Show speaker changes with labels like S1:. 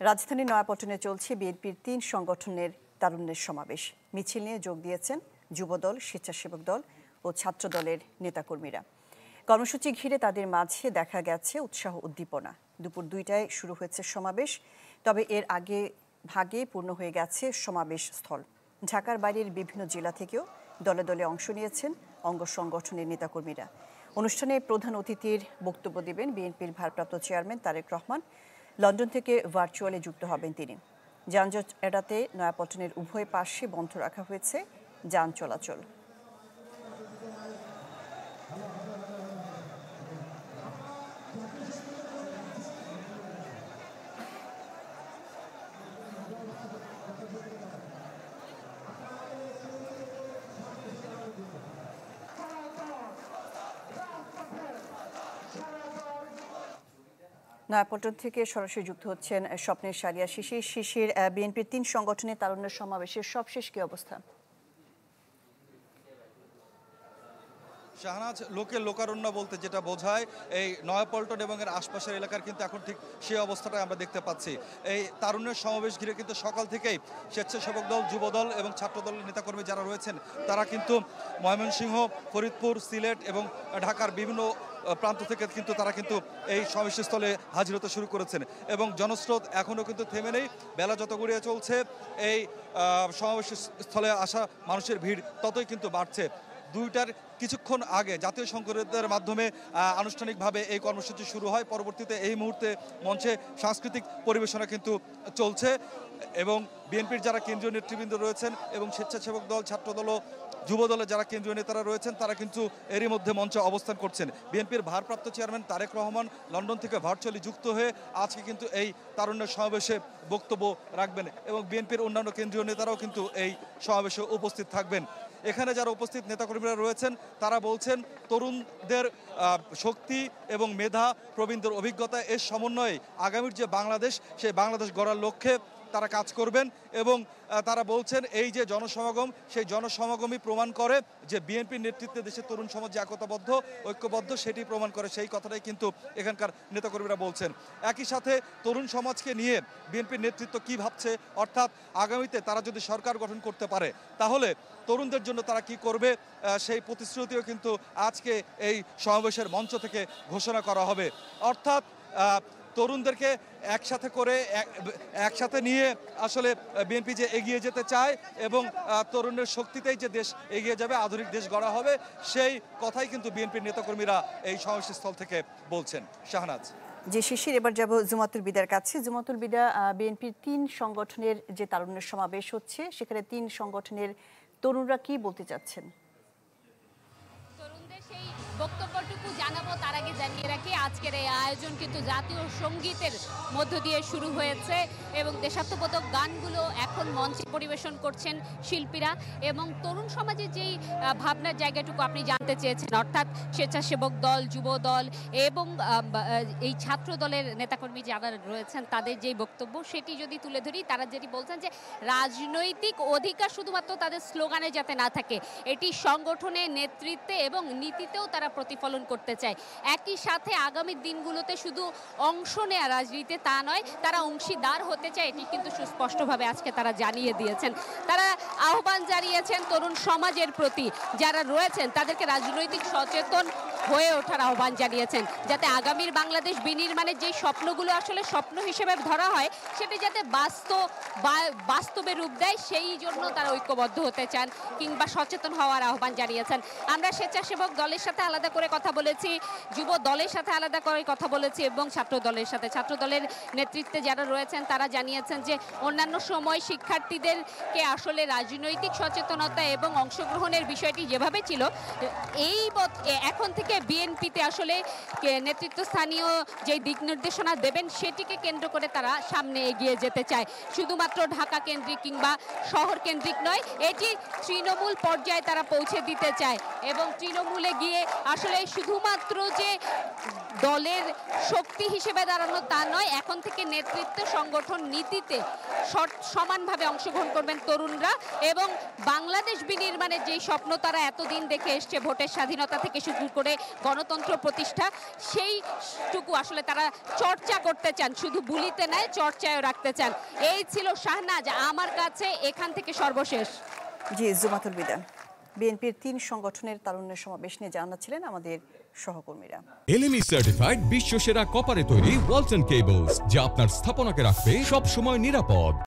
S1: রাজধানীর নয়াপল্টনে চলছে বিএনপির ৩ সংগঠনের তারুণ্যের সমাবেশ। মিছিল নিয়ে যোগ দিয়েছেন যুবদল, স্বেচ্ছাসেবক দল ও ছাত্র দলের নেতাকর্মীরা। কর্মসূচি ঘিরে তাদের মাঝে দেখা গেছে উৎসাহ উদ্দীপনা। দুপুর ২টায় শুরু হয়েছে সমাবেশ, তবে এর আগে ভাগে পূর্ণ হয়ে গেছে সমাবেশ স্থল। ঢাকার বাইরের বিভিন্ন জেলা থেকেও দলে দলে অংশ নিয়েছেন অঙ্গ সংগঠনের নেতাকর্মীরা। অনুষ্ঠানে প্রধান অতিথির বক্তব্য দেবেন বিএনপির ভারপ্রাপ্ত চেয়ারম্যান তারেক রহমান। লন্ডন থেকে ভার্চুয়ালি যুক্ত হবেন তিনি। যানজট এড়াতে নয়াপল্টনের উভয় পাশে বন্ধ রাখা হয়েছে যান চলাচল। নয়াপল্টন থেকে সরাসরি যুক্ত হচ্ছেন স্বপ্নের সারিয়া শিশির। বিএনপির ৩ সংগঠনের তারুণ্যের সমাবেশের সবশেষ কি অবস্থা?
S2: শাহনাজ, লোকারণ্য বলতে যেটা বোঝায় এই নয়াপল্টন এবং এর আশপাশের এলাকার কিন্তু এখন ঠিক সেই অবস্থাটাই আমরা দেখতে পাচ্ছি। এই তারুণ্যের সমাবেশ ঘিরে কিন্তু সকাল থেকেই স্বেচ্ছাসেবক দল, যুবদল এবং ছাত্র দলের নেতাকর্মী যারা রয়েছেন তারা কিন্তু ময়মনসিংহ, ফরিদপুর, সিলেট এবং ঢাকার বিভিন্ন প্রান্ত থেকে কিন্তু তারা কিন্তু এই সমাবেশস্থলে হাজির হতে শুরু করেছেন এবং জনস্রোত এখনও কিন্তু থেমে নেই। বেলা যত গড়িয়ে চলছে এই সমাবেশস্থলে আসা মানুষের ভিড় ততই কিন্তু বাড়ছে। 2টার কিছুক্ষণ আগে জাতীয় সংসদের মাধ্যমে আনুষ্ঠানিকভাবে এই কর্মসূচি শুরু হয়। পরবর্তীতে এই মুহূর্তে মঞ্চে সাংস্কৃতিক পরিবেশনা কিন্তু চলছে এবং বিএনপির যারা কেন্দ্রীয় নেতৃবৃন্দ রয়েছেন এবং স্বেচ্ছাসেবক দল, ছাত্রদল ও যুবদলের যারা কেন্দ্রীয় নেতারা রয়েছেন তারা কিন্তু এরই মধ্যে মঞ্চে অবস্থান করছেন। বিএনপির ভারপ্রাপ্ত চেয়ারম্যান তারেক রহমান লন্ডন থেকে ভার্চুয়ালি যুক্ত হয়ে আজকে কিন্তু এই তারুণ্যের সমাবেশে বক্তব্য রাখবেন এবং বিএনপির অন্যান্য কেন্দ্রীয় নেতারাও কিন্তু এই সমাবেশে উপস্থিত থাকবেন। এখানে যারা উপস্থিত নেতাকর্মীরা রয়েছেন তারা বলছেন তরুণদের শক্তি এবং মেধা, প্রবীণদের অভিজ্ঞতা এর সমন্বয়ে আগামীর যে বাংলাদেশ, সেই বাংলাদেশ গড়ার লক্ষ্যে তারা কাজ করবেন এবং তারা বলছেন এই যে জনসমাগম, সেই জনসমাগমই প্রমাণ করে যে বিএনপির নেতৃত্বে দেশের তরুণ সমাজ যে ঐক্যবদ্ধ সেটি প্রমাণ করে। সেই কথাটাই কিন্তু এখানকার নেতাকর্মীরা বলছেন। একই সাথে তরুণ সমাজকে নিয়ে বিএনপির নেতৃত্ব কি ভাবছে, অর্থাৎ আগামীতে তারা যদি সরকার গঠন করতে পারে তাহলে তরুণদের জন্য তারা কি করবে সেই প্রতিশ্রুতিও কিন্তু আজকে এই সমাবেশের মঞ্চ থেকে ঘোষণা করা হবে। অর্থাৎ তরুণদেরকে একসাথে নিয়ে আসলে বিএনপি যে এগিয়ে যেতে চায় এবং তরুণের শক্তিতেই যে দেশ এগিয়ে যাবে, আধুনিক দেশ গড়া হবে, সেই কথাই কিন্তু বিএনপির নেতাকর্মীরা এই সমাবেশস্থল থেকে বলছেন। শাহনাজ।
S1: যে শিশির, এবার যাব জুমাতুল বিদার কাছে। জুমাতুল বিদা, বিএনপির ৩ সংগঠনের যে তারুণ্যের সমাবেশ হচ্ছে সেখানে ৩ সংগঠনের তরুণরা কি বলতে চাচ্ছেন?
S3: সেই বক্তব্যটুকু জানাবো তার আগে জানিয়ে রাখি আজকের এই আয়োজন কিন্তু জাতীয় সঙ্গীতের মধ্য দিয়ে শুরু হয়েছে এবং দেশাত্মবোধক গানগুলো এখন মঞ্চে পরিবেশন করছেন শিল্পীরা এবং তরুণ সমাজের যেই ভাবনার জায়গাটুকু আপনি জানতে চেয়েছেন, অর্থাৎ স্বেচ্ছাসেবক দল, যুব দল এবং এই ছাত্র দলের নেতাকর্মী যারা রয়েছেন তাদের যেই বক্তব্য সেটি যদি তুলে ধরি, তারা যেটি বলছেন যে রাজনৈতিক অধিকার শুধুমাত্র তাদের স্লোগানে যাতে না থাকে, এটি সংগঠনের নেতৃত্বে এবং নীতিতেও তারা প্রতিফলন করতে চায়। একই সাথে আগামী দিনগুলোতে শুধু অংশ নেয়া রাজনীতিতে তা নয়, তারা অংশীদার হতে চায়, এটি কিন্তু সুস্পষ্টভাবে আজকে তারা জানিয়ে দিয়েছেন। তারা আহ্বান জানিয়েছেন তরুণ সমাজের প্রতি, যারা রয়েছেন তাদেরকে রাজনৈতিক সচেতন হয়ে ওঠার আহ্বান জানিয়েছেন, যাতে আগামীর বাংলাদেশ বিনির্মাণের যে স্বপ্নগুলো আসলে স্বপ্ন হিসেবে ধরা হয় সেটি যাতে বাস্তবে রূপ দেয়, সেই জন্য তারা ঐক্যবদ্ধ হতে চান কিংবা সচেতন হওয়ার আহ্বান জানিয়েছেন। আমরা স্বেচ্ছাসেবক দলের সাথে আলাদা করে কথা বলেছি, যুব দলের সাথে আলাদা করে কথা বলেছি এবং ছাত্র দলের সাথে। ছাত্র দলের নেতৃত্বে যারা রয়েছেন তারা জানিয়েছেন যে অন্যান্য সময় শিক্ষার্থীদেরকে আসলে রাজনৈতিক সচেতনতা এবং অংশগ্রহণের বিষয়টি যেভাবে ছিল, এখন থেকে বিএনপিতে আসলে নেতৃত্বস্থানীয় যে দিক নির্দেশনা দেবেন সেটিকে কেন্দ্র করে তারা সামনে এগিয়ে যেতে চায়। শুধুমাত্র ঢাকা কেন্দ্রিক কিংবা শহর কেন্দ্রিক নয়, এটি তৃণমূল পর্যায়ে তারা পৌঁছে দিতে চায় এবং তৃণমূলে গিয়ে আসলে শুধুমাত্র যে দলের শক্তি হিসেবে দাঁড়ানো তা নয়, এখন থেকে নেতৃত্ব, সংগঠন, নীতিতে সমানভাবে অংশগ্রহণ করবেন তরুণরা এবং বাংলাদেশ বিনির্মাণের যেই স্বপ্ন তারা এতদিন দেখে এসছে, ভোটের স্বাধীনতা থেকে শুরু করে গণতন্ত্র প্রতিষ্ঠা সেইটুকু আসলে তারা চর্চা করতে চান, শুধু বুলিতে নয় চর্চায়ও রাখতে চান। এই ছিল শাহনাজ আমার কাছে এখান থেকে সর্বশেষ।
S1: জি জুমাতুল বিদা। বিএনপির 3 সংগঠনের তারুণ্যের সমাবেশ নিয়ে জানাচ্ছিলেন আমাদের সহকর্মীরা।
S4: এলএমই সার্টিফাইড বিশ্বসেরা কপারে তৈরি ওয়ালটন কেবলস, যা আপনার স্থাপনাকে রাখবে সব সময় নিরাপদ।